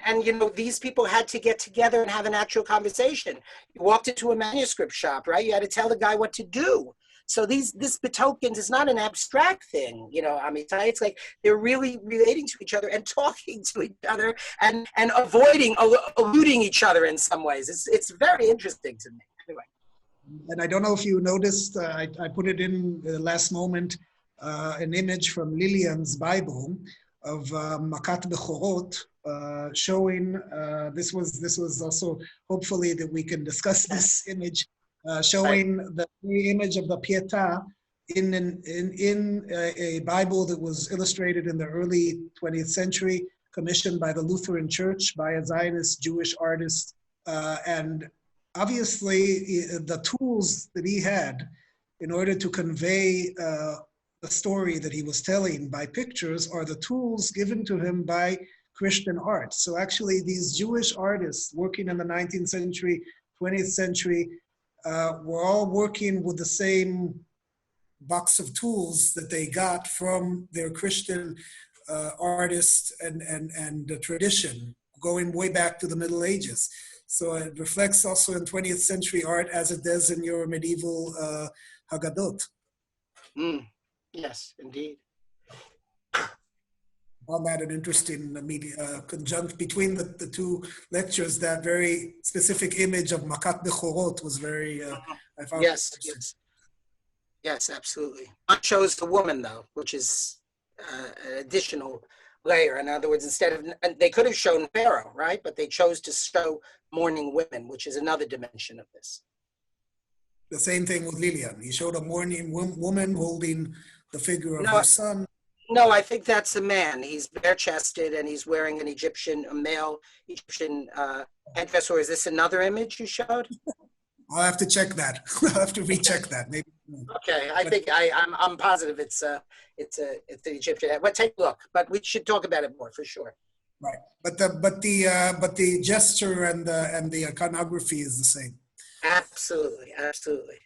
And you know, these people had to get together and have an actual conversation. You walked into a manuscript shop, right? You had to tell the guy what to do. So this betokens is not an abstract thing, you know, Amitai. It's like they're really relating to each other and talking to each other and avoiding, eluding each other in some ways. It's very interesting to me. Anyway. And I don't know if you noticed, I put it in the last moment, an image from Lillian's Bible of Makat Bechorot, showing, this was also, hopefully that we can discuss this image, showing the image of the Pietà in a Bible that was illustrated in the early 20th century, commissioned by the Lutheran Church by a Zionist Jewish artist. And obviously, the tools that he had in order to convey the story that he was telling by pictures are the tools given to him by Christian art. So actually, these Jewish artists working in the 19th century, 20th century, were all working with the same box of tools that they got from their Christian artists and the tradition, going way back to the Middle Ages. So it reflects also in 20th century art as it does in your medieval Haggadot. Yes, indeed. Found that an interesting conjunct between the two lectures. That very specific image of Makat Bechorot was very, I found. Yes, absolutely. One shows the woman, though, which is an additional layer. In other words, instead of, they could have shown Pharaoh, right? But they chose to show mourning women, which is another dimension of this. The same thing with Lillian. He showed a mourning woman holding the figure of her son. No, I think that's a man. He's bare-chested and he's wearing an a male Egyptian headdress. Or is this another image you showed? I'll have to check that. I'll have to recheck that. Maybe. Okay, I'm positive it's the Egyptian. Well, take a look, but we should talk about it more for sure. Right, but the gesture and the iconography is the same. Absolutely, absolutely.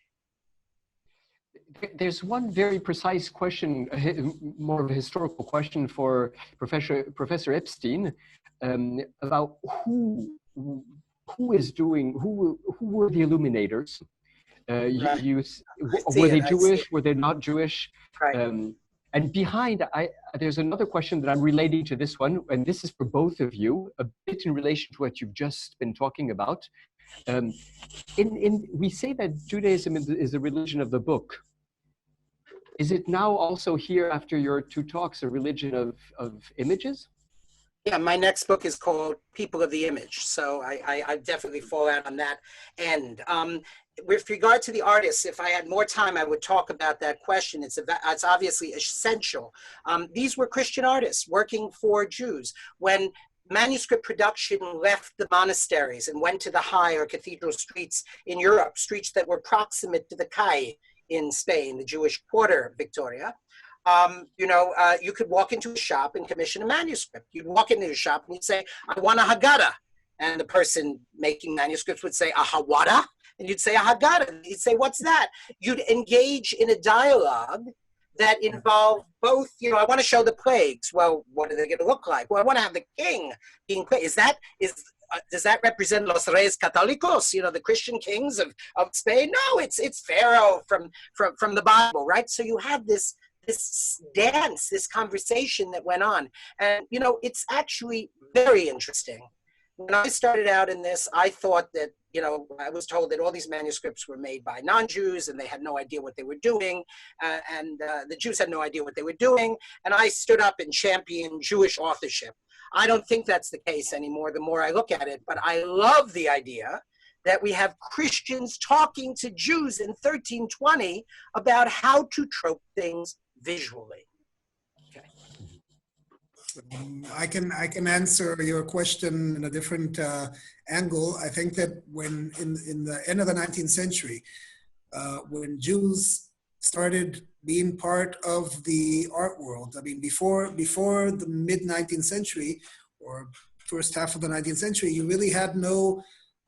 There's one very precise question, more of a historical question for Professor Epstein, about who were the illuminators? Right. Were they Jewish? Were they not Jewish? Right. And behind, there's another question that I'm relating to this one, and this is for both of you, a bit in relation to what you've just been talking about. We say that Judaism is a religion of the book. Is it now also here, after your two talks, a religion of images? Yeah, my next book is called People of the Image, so I definitely fall out on that end. With regard to the artists, if I had more time, I would talk about that question. It's obviously essential. These were Christian artists working for Jews. When manuscript production left the monasteries and went to the high or cathedral streets in Europe, streets that were proximate to the Cai in Spain, the Jewish quarter of Victoria, you could walk into a shop and commission a manuscript. You'd walk into a shop and you'd say, I want a Haggadah. And the person making manuscripts would say, a Hawada? And you'd say, a Haggadah. You'd say, what's that? You'd engage in a dialogue that involved both, I want to show the plagues. Well, what are they going to look like? Well, I want to have the king being plagued. Is does that represent Los Reyes Católicos, the Christian kings of Spain? No, it's Pharaoh from the Bible, right? So you had this dance, this conversation that went on. And, it's actually very interesting. When I started out in this, I thought that, I was told that all these manuscripts were made by non-Jews and they had no idea what they were doing. And the Jews had no idea what they were doing. And I stood up and championed Jewish authorship. I don't think that's the case anymore the more I look at it. But I love the idea that we have Christians talking to Jews in 1320 about how to trope things visually. I can answer your question in a different angle. I think that when in the end of the 19th century, when Jews started being part of the art world, I mean, before the mid 19th century or first half of the 19th century, you really had no,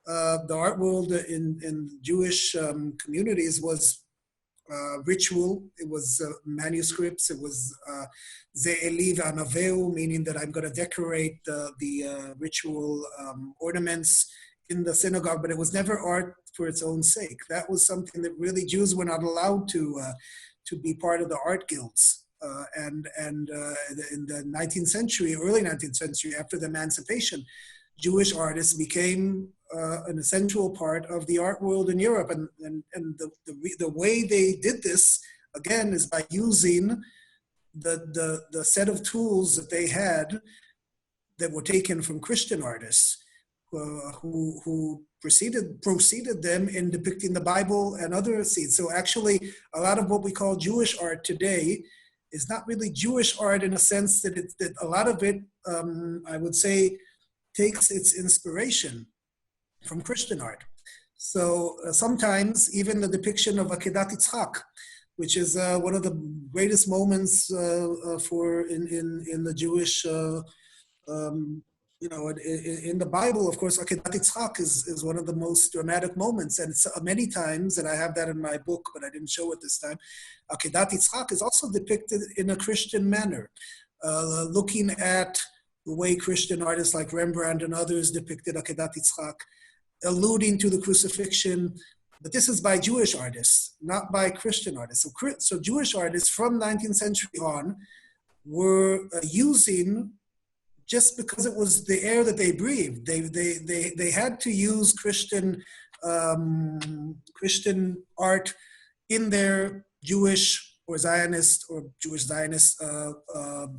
the art world in Jewish communities was ritual. It was manuscripts. It was ze'eli v'anaveu, meaning that I'm going to decorate the ritual ornaments in the synagogue, but it was never art for its own sake. That was something that really Jews were not allowed to be part of the art guilds. And in the 19th century, early 19th century, after the emancipation, Jewish artists became an essential part of the art world in Europe. And the way they did this, again, is by using the set of tools that they had that were taken from Christian artists who preceded them in depicting the Bible and other scenes. So actually, a lot of what we call Jewish art today is not really Jewish art in a sense that a lot of it, I would say, takes its inspiration from Christian art. So sometimes even the depiction of Akedat Yitzchak, which is one of the greatest moments in the Jewish, in the Bible, of course, Akedat Yitzchak is one of the most dramatic moments. And many times, and I have that in my book, but I didn't show it this time, Akedat Yitzchak is also depicted in a Christian manner, looking at the way Christian artists like Rembrandt and others depicted Akedat Yitzchak, alluding to the crucifixion. But this is by Jewish artists, not by Christian artists. So Jewish artists from 19th century on were using, just because it was the air that they breathed, they had to use Christian art in their Jewish or Zionist or Jewish Zionist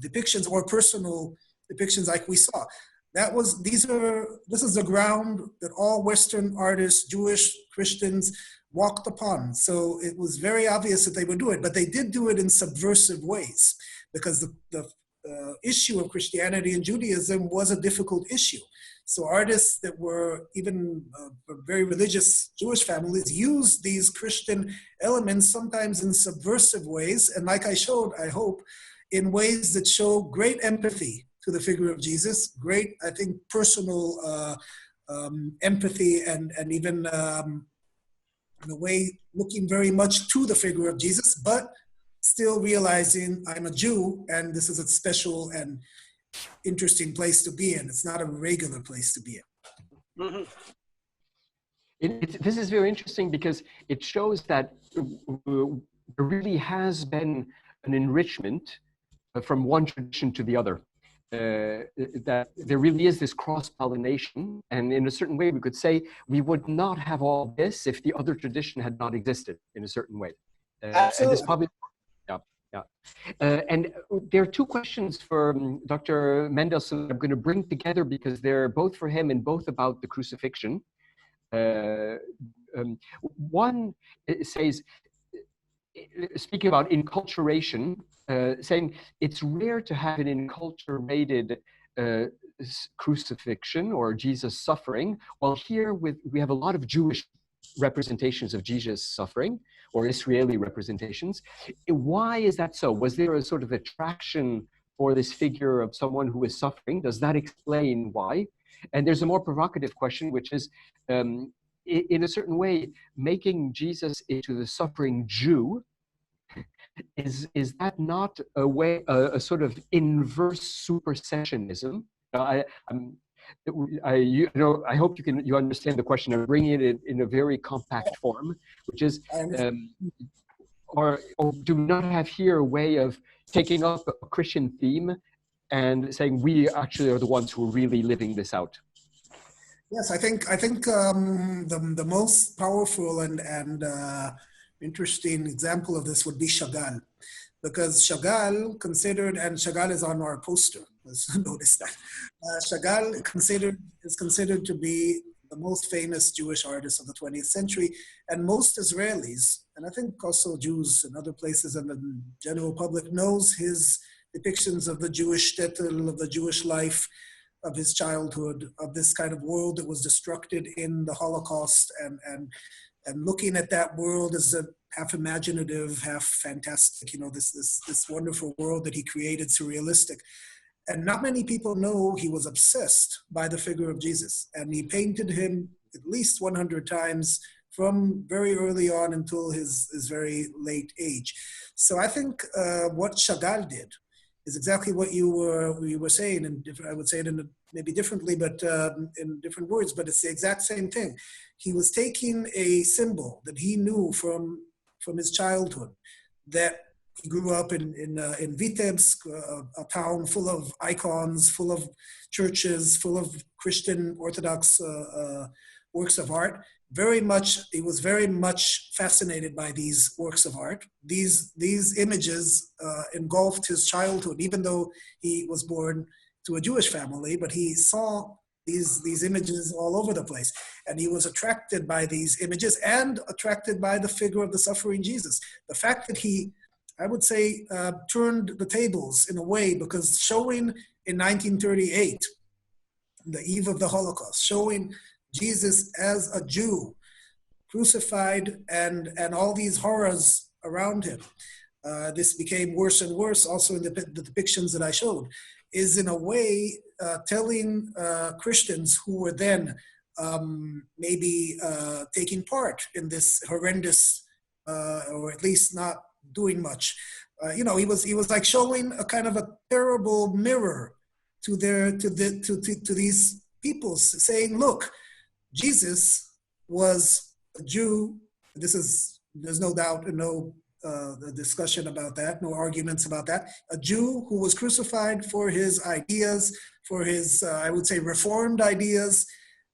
depictions or personal depictions like we saw. This is the ground that all Western artists, Jewish, Christians, walked upon. So it was very obvious that they would do it, but they did do it in subversive ways because the issue of Christianity and Judaism was a difficult issue. So artists that were even very religious Jewish families used these Christian elements sometimes in subversive ways. And like I showed, I hope, in ways that show great empathy to the figure of Jesus, great, I think, personal empathy and even in a way looking very much to the figure of Jesus, but still realizing I'm a Jew and this is a special and interesting place to be in. It's not a regular place to be in. Mm-hmm. This is very interesting because it shows that there really has been an enrichment from one tradition to the other. That there really is this cross-pollination, and in a certain way we could say we would not have all this if the other tradition had not existed in a certain way. Absolutely. And this probably, yeah. And there are two questions for Dr. Mendelsohn I'm going to bring together because they're both for him and both about the crucifixion. One says, speaking about enculturation, saying it's rare to have an enculturated crucifixion or Jesus suffering, while here we have a lot of Jewish representations of Jesus suffering or Israeli representations. Why is that so? Was there a sort of attraction for this figure of someone who is suffering? Does that explain why? And there's a more provocative question, which is, in a certain way, making Jesus into the suffering Jew, is that not a way, a sort of inverse supersessionism? I hope you understand the question. I'm bringing it in a very compact form, which is, or do we not have here a way of taking up a Christian theme and saying we actually are the ones who are really living this out? Yes, I think the most powerful and interesting example of this would be Chagall, because Chagall considered, and Chagall is on our poster, let's notice that. Chagall is considered to be the most famous Jewish artist of the 20th century, and most Israelis, and I think also Jews in other places and the general public, knows his depictions of the Jewish shtetl, of the Jewish life, of his childhood, of this kind of world that was destructed in the Holocaust, and looking at that world as a half imaginative, half fantastic, this wonderful world that he created, surrealistic. And not many people know he was obsessed by the figure of Jesus. And he painted him at least 100 times from very early on until his very late age. So I think what Chagall did is exactly what you were saying, and I would say it maybe differently, but in different words, but it's the exact same thing. He was taking a symbol that he knew from his childhood, that he grew up in Vitebsk, a town full of icons, full of churches, full of Christian Orthodox works of art. He was very much fascinated by these works of art. These images engulfed his childhood, even though he was born to a Jewish family, but he saw these images all over the place. And he was attracted by these images and attracted by the figure of the suffering Jesus. The fact that he, I would say, turned the tables in a way, because showing in 1938, the eve of the Holocaust, showing Jesus as a Jew, crucified, and all these horrors around him. This became worse and worse also in the depictions that I showed, is in a way telling Christians who were then maybe taking part in this horrendous, or at least not doing much. He was like showing a kind of a terrible mirror to these people, saying, look, Jesus was a Jew. There's no doubt and no discussion about that, no arguments about that. A Jew who was crucified for his ideas, for his, I would say, reformed ideas.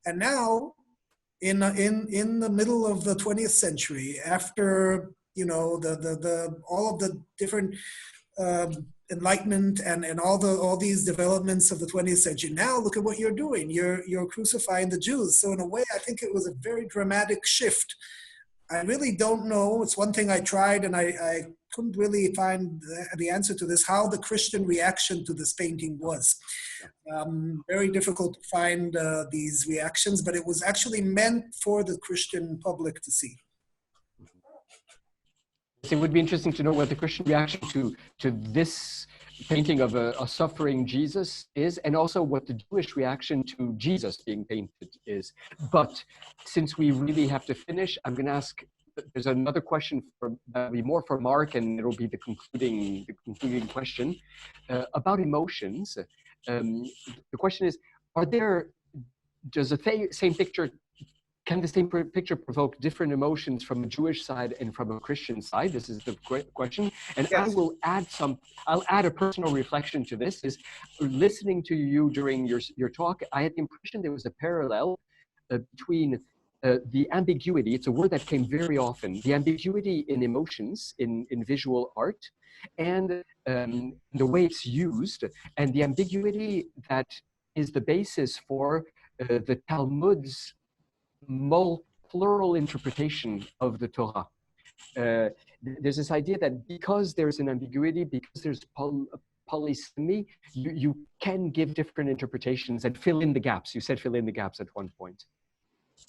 And now, in the middle of the 20th century, after all of the different enlightenment and all these developments of the 20th century. Now look at what you're doing. You're crucifying the Jews. So in a way, I think it was a very dramatic shift. I really don't know. It's one thing I tried, and I couldn't really find the answer to this, how the Christian reaction to this painting was. Very difficult to find these reactions, but it was actually meant for the Christian public to see. It would be interesting to know what the Christian reaction to this painting of a suffering Jesus is, and also what the Jewish reaction to Jesus being painted is. But since we really have to finish, I'm going to ask, there's another question that'll be more for Mark, and it'll be the concluding question about emotions. The question is, does the same picture, can the same picture provoke different emotions from a Jewish side and from a Christian side? This is the question. And yes. I'll add a personal reflection to this, is listening to you during your talk, I had the impression there was a parallel between the ambiguity, it's a word that came very often, the ambiguity in emotions in visual art, and the way it's used, and the ambiguity that is the basis for the Talmud's plural interpretation of the Torah. There's this idea that because there's an ambiguity, because there's polysemy, you can give different interpretations and fill in the gaps. You said fill in the gaps at one point.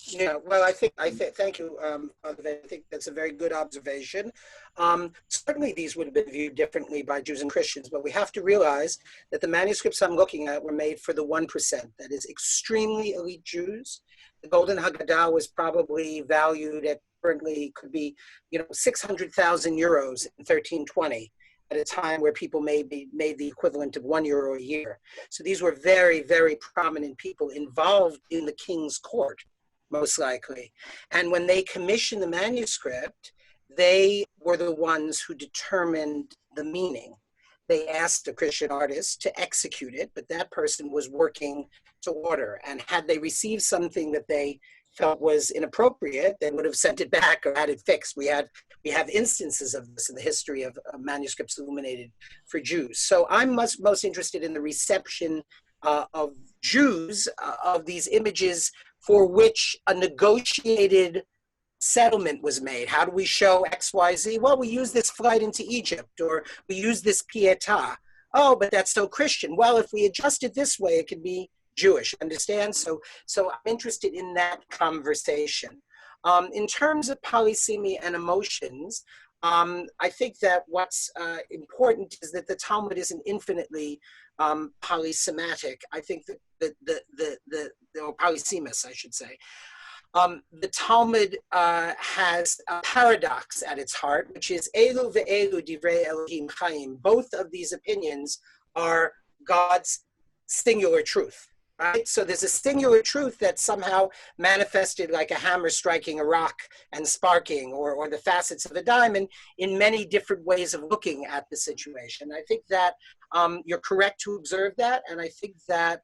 Yeah, well, I think thank you. I think that's a very good observation. Certainly, these would have been viewed differently by Jews and Christians, but we have to realize that the manuscripts I'm looking at were made for the 1%, that is extremely elite Jews. The Golden Haggadah was probably valued at, currently could be, 600,000 euros in 1320. at a time where people maybe made the equivalent of €1 a year. So these were very, very prominent people involved in the king's court, most likely. And when they commissioned the manuscript, they were the ones who determined the meaning. They asked a Christian artist to execute it, but that person was working to order. And had they received something that they felt was inappropriate, they would have sent it back or had it fixed. We have instances of this in the history of manuscripts illuminated for Jews. So I'm most interested in the reception of Jews of these images for which a negotiated settlement was made. How do we show X, Y, Z? Well, we use this flight into Egypt, or we use this Pietà. Oh, but that's so Christian. Well, if we adjust it this way, it can be Jewish, understand? So I'm interested in that conversation. In terms of polysemy and emotions, I think that what's important is that the Talmud isn't infinitely polysematic. I think that or polysemous, I should say. The Talmud has a paradox at its heart, which is Elu ve'elu divrei Elohim chaim. Both of these opinions are God's singular truth, right? So there's a singular truth that's somehow manifested like a hammer striking a rock and sparking, or the facets of a diamond, in many different ways of looking at the situation. I think that you're correct to observe that, and I think that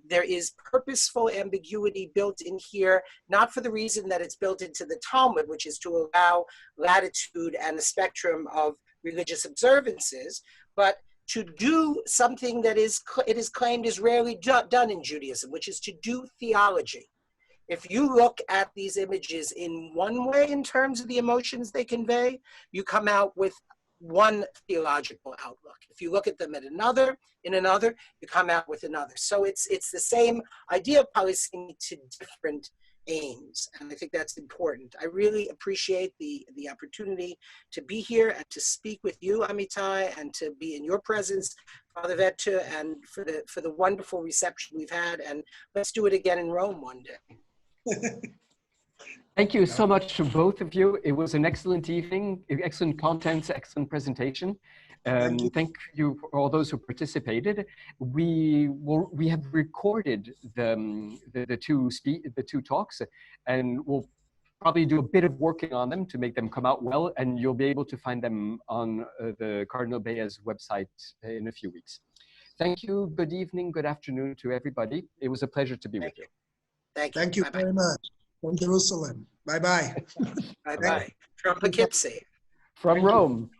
there is purposeful ambiguity built in here, not for the reason that it's built into the Talmud, which is to allow latitude and a spectrum of religious observances, but to do something that it is claimed is rarely done in Judaism, which is to do theology. If you look at these images in one way in terms of the emotions they convey, you come out with one theological outlook. If you look at them in another, you come out with another. So it's the same idea of polysemy to different aims, and I think that's important. I really appreciate the opportunity to be here and to speak with you, Amitai, and to be in your presence, Father Vette, and for the wonderful reception we've had. And let's do it again in Rome one day. Thank you so much to both of you. It was an excellent evening, excellent content, excellent presentation. Thank you for all those who participated. We have recorded the two talks, and we'll probably do a bit of working on them to make them come out well, and you'll be able to find them on the Cardinal Baya's website in a few weeks. Thank you. Good evening, good afternoon to everybody. It was a pleasure to be with you. Thank you. Thank you very much. From Jerusalem. Bye-bye. Bye-bye. From Poughkeepsie. From Rome.